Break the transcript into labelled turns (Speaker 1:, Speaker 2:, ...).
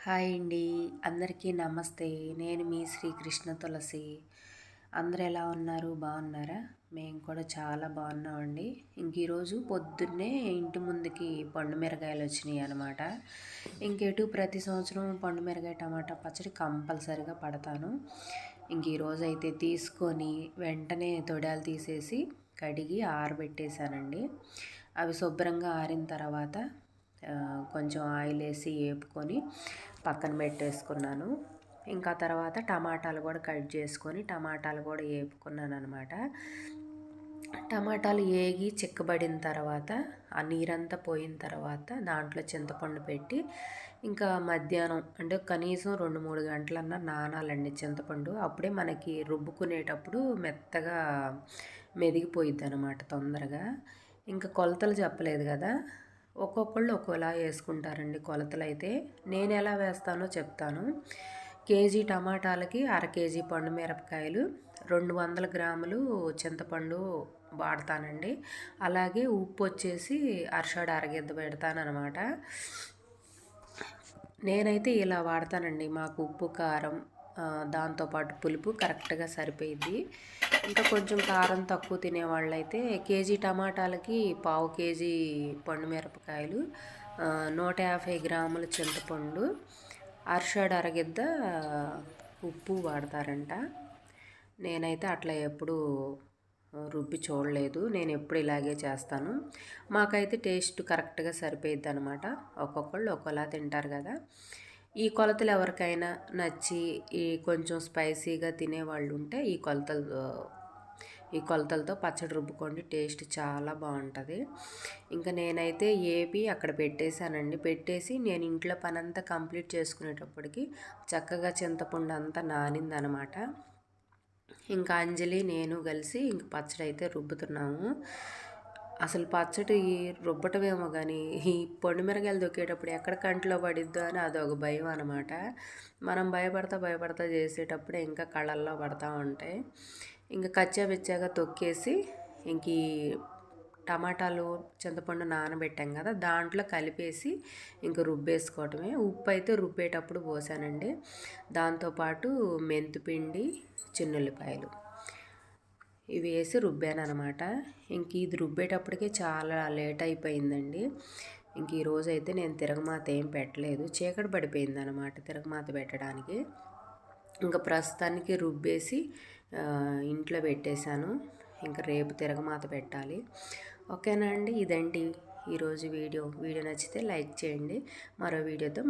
Speaker 1: Hi అండి, అందరికీ నమస్తే. నేను మీ శ్రీకృష్ణ తులసి. అందరు ఎలా ఉన్నారు? బాగున్నారా? మేము కూడా చాలా బాగున్నామండి. ఈరోజు పొద్దున్నే ఇంటి ముందుకి పండు మిరగాయలు వచ్చినాయి అనమాట. ఇంకెటు ప్రతి సంవత్సరం పండు మిరగాయ టమాటా పచ్చడి కంపల్సరిగా పడతాను. ఈరోజు అయితే తీసుకొని వెంటనే తొడాలు తీసేసి కడిగి ఆరబెట్టేశానండి. అవి శుభ్రంగా ఆరిన తర్వాత కొంచెం ఆయిల్ వేసి వేపుకొని పక్కన పెట్టేసుకున్నాను. ఇంకా తర్వాత టమాటాలు కూడా కట్ చేసుకొని టమాటాలు కూడా వేపుకున్నాను అనమాట. టమాటాలు వేగి చిక్కబడిన తర్వాత ఆ నీరంతా పోయిన తర్వాత దాంట్లో చింతపండు పెట్టి ఇంకా మధ్యాహ్నం అంటే కనీసం 2-3 గంటలన్నా నానాలండి చింతపండు. అప్పుడే మనకి రుబ్బుకునేటప్పుడు మెత్తగా మెదిగిపోయిద్ది అనమాట తొందరగా. ఇంకా కొలతలు చెప్పలేదు కదా, ఒక్కొక్కళ్ళు ఒక్కోలా వేసుకుంటారండి కొలతలు. అయితే నేను ఎలా వేస్తానో చెప్తాను. కేజీ టమాటాలకి 1/2 కేజీ పండు మిరపకాయలు, 200 గ్రాములు చింతపండు వాడతానండి. అలాగే ఉప్పు వచ్చేసి అరషాడు అరగిద్ద పెడతానమాట. నేనైతే ఇలా వాడతానండి. మాకు ఉప్పు కారం దాంతోపాటు పులుపు కరెక్ట్గా సరిపోయిద్ది. ఇంకా కొంచెం కారం తక్కువ తినేవాళ్ళైతే కేజీ టమాటాలకి 1/4 కేజీ పండు మిరపకాయలు, 150 గ్రాముల చింతపండు, అరషాడు అరగిద్ద ఉప్పు వాడతారంట. నేనైతే అట్లా ఎప్పుడు రుబ్బి చూడలేదు. నేను ఎప్పుడు ఇలాగే చేస్తాను. మాకైతే టేస్ట్ కరెక్ట్గా సరిపోయిద్ది అనమాట. ఒక్కొక్కళ్ళు ఒక్కోలా తింటారు కదా. ఈ కొలతలు ఎవరికైనా నచ్చి ఈ కొంచెం స్పైసీగా తినేవాళ్ళు ఉంటే ఈ కొలతలతో పచ్చడి రుబ్బుకోండి, టేస్ట్ చాలా బాగుంటుంది. ఇంకా నేనైతే ఏపి అక్కడ పెట్టేశానండి. పెట్టేసి నేను ఇంట్లో పనంతా కంప్లీట్ చేసుకునేటప్పటికి చక్కగా చింతపండు అంతా నానిందనమాట. ఇంకా అంజలి నేను కలిసి ఇంక పచ్చడి అయితే రుబ్బుతున్నాము. అసలు పచ్చడి రుబ్బటమేమో కానీ ఈ పొండు మిరగాయలు దొక్కేటప్పుడు ఎక్కడ కంట్లో పడిద్దో అని అదొక భయం అనమాట. మనం భయపడతా చేసేటప్పుడే ఇంకా కళ్ళల్లో పడతా ఉంటాయి. ఇంకా కచ్చాబిచ్చాగా తొక్కేసి ఇంక ఈ టమాటాలు చింతపండు నానబెట్టాం కదా, దాంట్లో కలిపేసి ఇంక రుబ్బేసుకోవటమే. ఉప్పు అయితే రుబ్బేటప్పుడు పోసానండి. దాంతోపాటు మెంతిపిండి, చిన్నుల్లిపాయలు ఇవి వేసి రుబ్బాను అనమాట. ఇంక ఇది రుబ్బేటప్పటికే చాలా లేట్ అయిపోయిందండి. ఇంక ఈరోజు అయితే నేను తిరగమాత ఏం పెట్టలేదు, చీకటి పడిపోయింది అనమాట తిరగమాత పెట్టడానికి. ఇంకా ప్రస్తుతానికి రుబ్బేసి ఇంట్లో పెట్టేశాను. ఇంకా రేపు తిరగమాత పెట్టాలి. ఓకేనా అండి, ఇదండి ఈరోజు వీడియో నచ్చితే లైక్ చేయండి. మరో వీడియోతో